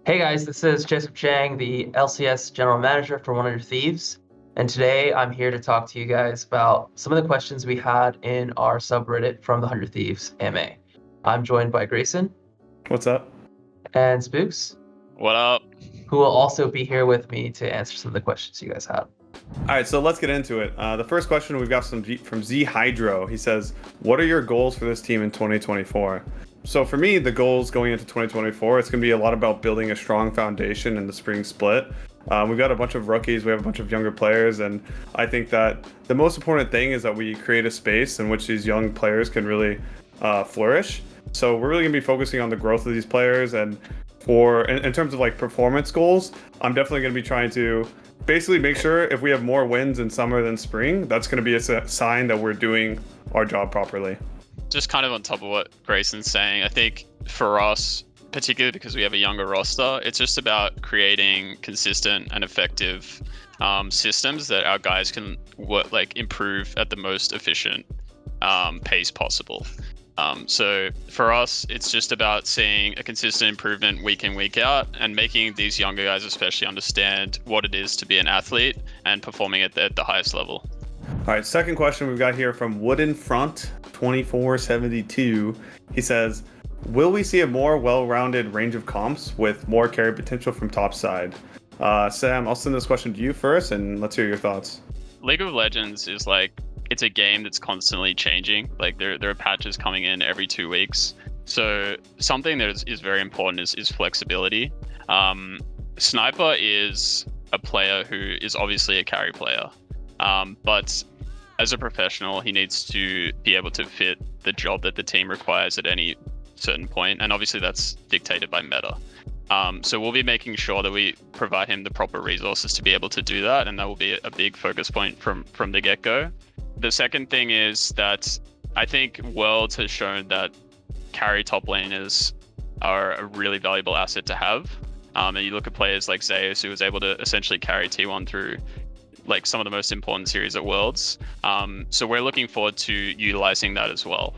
Hey guys, this is Joseph Chang, the LCS General Manager for One Hundred Thieves. And today I'm here to talk to you guys about some of the questions we had in our subreddit from the 100 Thieves AMA. I'm joined by Grayson What's up? and Spooks, What up? who will also be here with me to answer some of the questions you guys had. All right, so let's get into it. The first question we've got from Z Hydro. He says, "What are your goals for this team in 2024?" So for me, the goals going into 2024, it's going to be a lot about building a strong foundation in the spring split. We've got a bunch of rookies, we have a bunch of younger players, and I think that the most important thing is that we create a space in which these young players can really flourish. So we're really going to be focusing on the growth of these players, and in terms of like performance goals, I'm definitely going to be trying to basically make sure if we have more wins in summer than spring, that's going to be a sign that we're doing our job properly. Just kind of on top of what Grayson's saying, I think for us, particularly because we have a younger roster, it's just about creating consistent and effective systems that our guys can improve at the most efficient pace possible. So for us, it's just about seeing a consistent improvement week in, week out, and making these younger guys especially understand what it is to be an athlete and performing at the highest level. All right, second question we've got here from Wooden Front 2472. He says, "Will we see a more well-rounded range of comps with more carry potential from top side?" Sam, I'll send this question to you first, and let's hear your thoughts. League of Legends is it's a game that's constantly changing. Like there are patches coming in every 2 weeks. So something that is very important is flexibility. Sniper is a player who is obviously a carry player. But as a professional, he needs to be able to fit the job that the team requires at any certain point, and obviously that's dictated by meta. So we'll be making sure that we provide him the proper resources to be able to do that, and that will be a big focus point from the get-go. The second thing is that I think Worlds has shown that carry top laners are a really valuable asset to have. And you look at players like Zeus, who was able to essentially carry T1 through like some of the most important series at Worlds. So we're looking forward to utilizing that as well.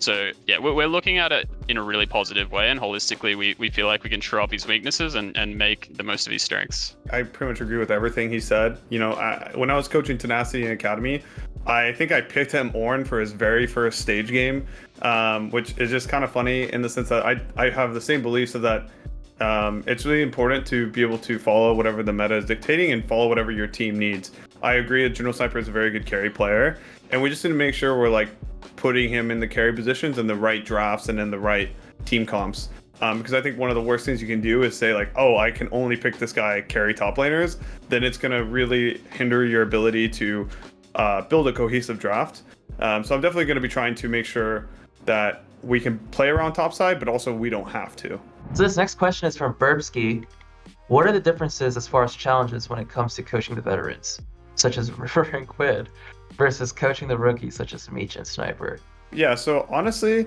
So yeah, we're looking at it in a really positive way, and holistically we feel like we can shore up his weaknesses and make the most of his strengths. I pretty much agree with everything he said. You know, when I was coaching Tenacity in Academy, I think I picked him Ornn for his very first stage game, which is just kind of funny in the sense that I have the same beliefs of that. It's really important to be able to follow whatever the meta is dictating and follow whatever your team needs. I agree that General Sniper is a very good carry player, and we just need to make sure we're like putting him in the carry positions in the right drafts and in the right team comps. Because I think one of the worst things you can do is say like, oh, I can only pick this guy carry top laners. Then it's going to really hinder your ability to build a cohesive draft. So I'm definitely going to be trying to make sure that we can play around top side, but also we don't have to. So this next question is from Burbski. What are the differences as far as challenges when it comes to coaching the veterans, such as River and Quid, versus coaching the rookies, such as Meech and Sniper? Yeah, so honestly,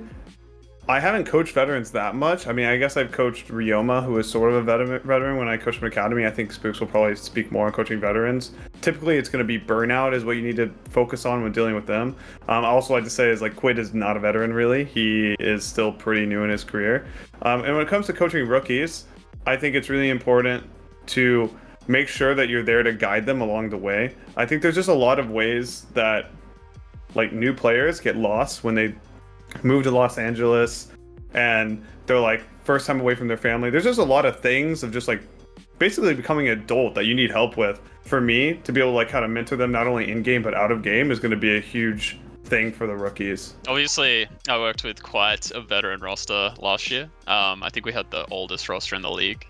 I haven't coached veterans that much. I mean, I guess I've coached Ryoma, who is sort of a veteran when I coached him Academy. I think Spooks will probably speak more on coaching veterans. Typically, it's going to be burnout is what you need to focus on when dealing with them. I also like to say is like Quid is not a veteran, really. He is still pretty new in his career. And when it comes to coaching rookies, I think it's really important to make sure that you're there to guide them along the way. I think there's just a lot of ways that like new players get lost when they move to Los Angeles and they're like first time away from their family. There's just a lot of things of just like basically becoming an adult that you need help with. For me to be able to like kind of mentor them not only in game but out of game is going to be a huge thing for the rookies. Obviously, I worked with quite a veteran roster last year. I think we had the oldest roster in the league.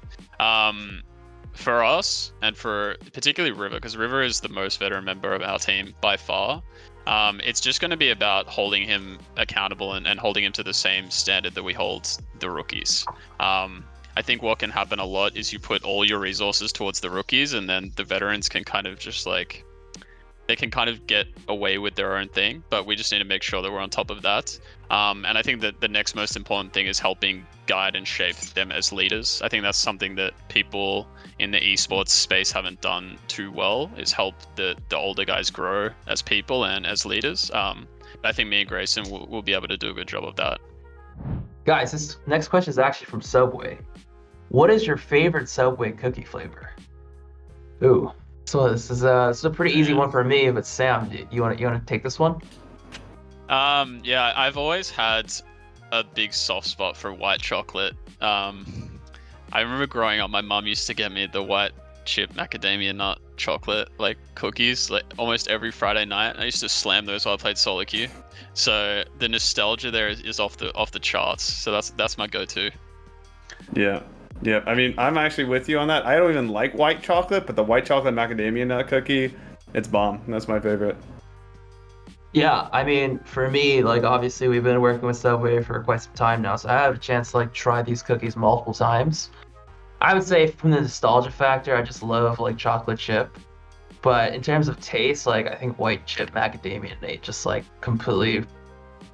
For us, and for particularly River, because River is the most veteran member of our team by far, it's just going to be about holding him accountable and holding him to the same standard that we hold the rookies. I think what can happen a lot is you put all your resources towards the rookies, and then the veterans can kind of just like, they can kind of get away with their own thing, but we just need to make sure that we're on top of that. And I think that the next most important thing is helping guide and shape them as leaders. I think that's something that people in the esports space haven't done too well, is help the older guys grow as people and as leaders. I think me and Grayson will be able to do a good job of that. Guys, this next question is actually from Subway. What is your favorite Subway cookie flavor? Ooh. So this is a pretty easy one for me, but Sam, you want to take this one? Yeah, I've always had a big soft spot for white chocolate. I remember growing up, my mum used to get me the white chip macadamia nut chocolate like cookies like almost every Friday night. I used to slam those while I played solo queue. So the nostalgia there is off the charts. So that's my go-to. Yeah. Yeah. I mean, I'm actually with you on that. I don't even like white chocolate, but the white chocolate macadamia nut cookie, it's bomb. That's my favorite. Yeah, I mean, for me, like obviously we've been working with Subway for quite some time now, so I had a chance to like try these cookies multiple times. I would say from the nostalgia factor, I just love like chocolate chip. But in terms of taste, like I think white chip macadamia nate just like completely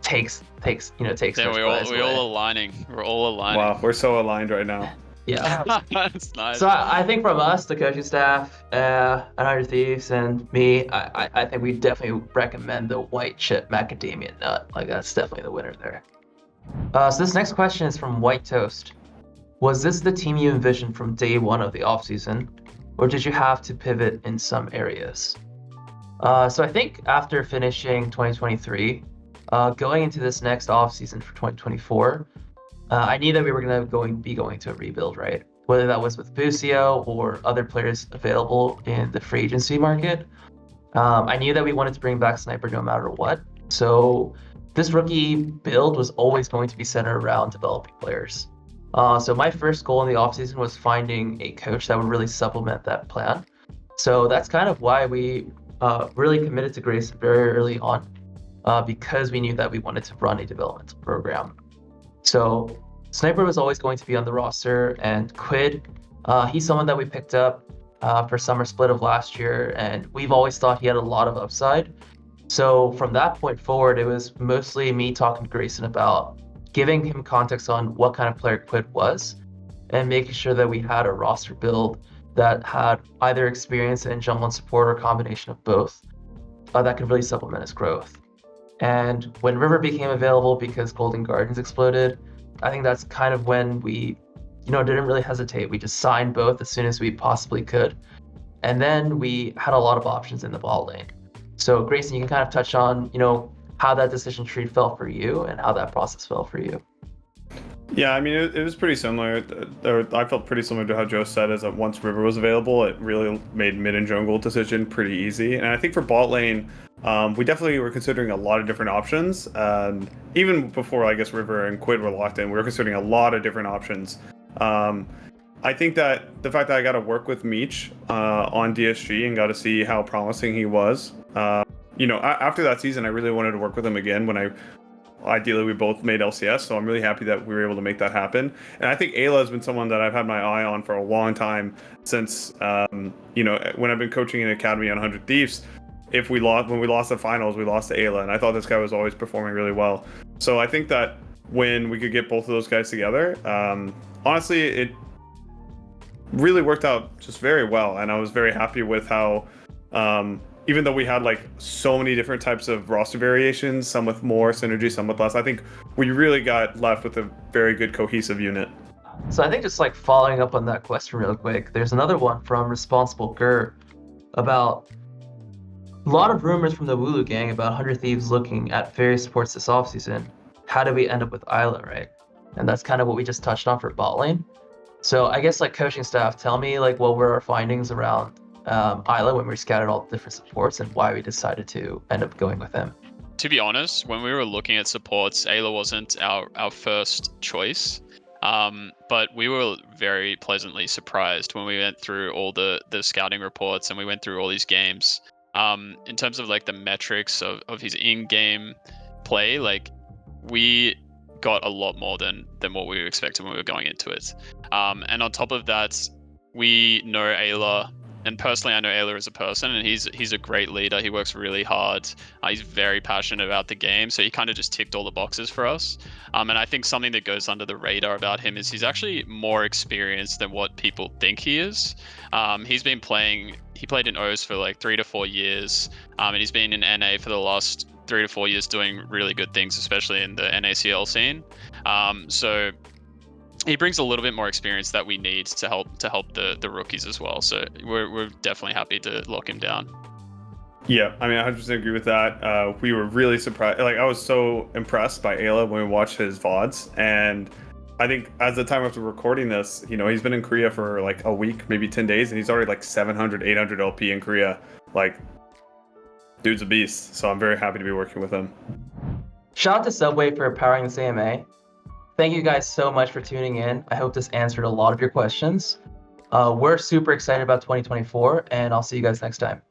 takes Yeah, first prize we all away. aligning. We're all aligning. Wow, we're so aligned right now. Yeah. That's nice. So I think from us, the coaching staff, Another Thieves, and me, I think we definitely recommend the white chip macadamia nut. Like that's definitely the winner there. So this next question is from White Toast. Was this the team you envisioned from day one of the offseason, or did you have to pivot in some areas? So I think after finishing 2023, going into this next offseason for 2024, I knew that we were be going to a rebuild, right? Whether that was with Busio or other players available in the free agency market. I knew that we wanted to bring back Sniper no matter what. So this rookie build was always going to be centered around developing players. So my first goal in the offseason was finding a coach that would really supplement that plan. So that's kind of why we really committed to Grayson very early on, because we knew that we wanted to run a developmental program. So Sniper was always going to be on the roster, and Quid, he's someone that we picked up for summer split of last year, and we've always thought he had a lot of upside. So from that point forward, it was mostly me talking to Grayson about giving him context on what kind of player Quid was, and making sure that we had a roster build that had either experience in jungle and support or a combination of both, that could really supplement his growth. And when River became available because Golden Gardens exploded, I think that's kind of when we, didn't really hesitate. We just signed both as soon as we possibly could. And then we had a lot of options in the ball lane. So Grayson, you can kind of touch on, how that decision tree felt for you and how that process felt for you. Yeah, I mean, it was pretty similar. I felt pretty similar to how Joe said, is that once River was available, it really made mid and jungle decision pretty easy. And I think for bot lane, we definitely were considering a lot of different options. Even before, I guess, River and Quid were locked in, we were considering a lot of different options. I think that the fact that I got to work with Meech on DSG and got to see how promising he was, after that season, I really wanted to work with him again ideally we both made LCS, so I'm really happy that we were able to make that happen. And I think Ayla has been someone that I've had my eye on for a long time since, when I've been coaching in Academy on 100 Thieves. When we lost the finals, we lost to Ayla, and I thought this guy was always performing really well. So I think that when we could get both of those guys together, honestly, it really worked out just very well, and I was very happy with how, even though we had like so many different types of roster variations, some with more synergy, some with less, I think we really got left with a very good cohesive unit. So I think just like following up on that question real quick, there's another one from Responsible Gur about a lot of rumors from the Wooloo gang about 100 Thieves looking at various supports this offseason. How did we end up with Isla, right? And that's kind of what we just touched on for bot lane. So I guess like coaching staff, tell me like what were our findings around Isla when we scouted all the different supports and why we decided to end up going with him. To be honest, when we were looking at supports, Ayla wasn't our first choice. But we were very pleasantly surprised when we went through all the scouting reports and we went through all these games. In terms of like the metrics of his in-game play, like we got a lot more than what we were expecting when we were going into it. And on top of that, we know Ayla. And personally, I know Ayla as a person, and he's a great leader. He works really hard. He's very passionate about the game, so he kind of just ticked all the boxes for us. And I think something that goes under the radar about him is he's actually more experienced than what people think he is. He played in O's for like 3 to 4 years, and he's been in NA for the last 3 to 4 years doing really good things, especially in the NACL scene. So he brings a little bit more experience that we need to help the rookies as well. So we're definitely happy to lock him down. Yeah, I mean, I 100% agree with that. We were really surprised. Like, I was so impressed by Ayla when we watched his VODs. And I think as the time after recording this, he's been in Korea for like a week, maybe 10 days, and he's already like 700, 800 LP in Korea. Like, dude's a beast. So I'm very happy to be working with him. Shout out to Subway for powering this AMA. Thank you guys so much for tuning in. I hope this answered a lot of your questions. We're super excited about 2024, and I'll see you guys next time.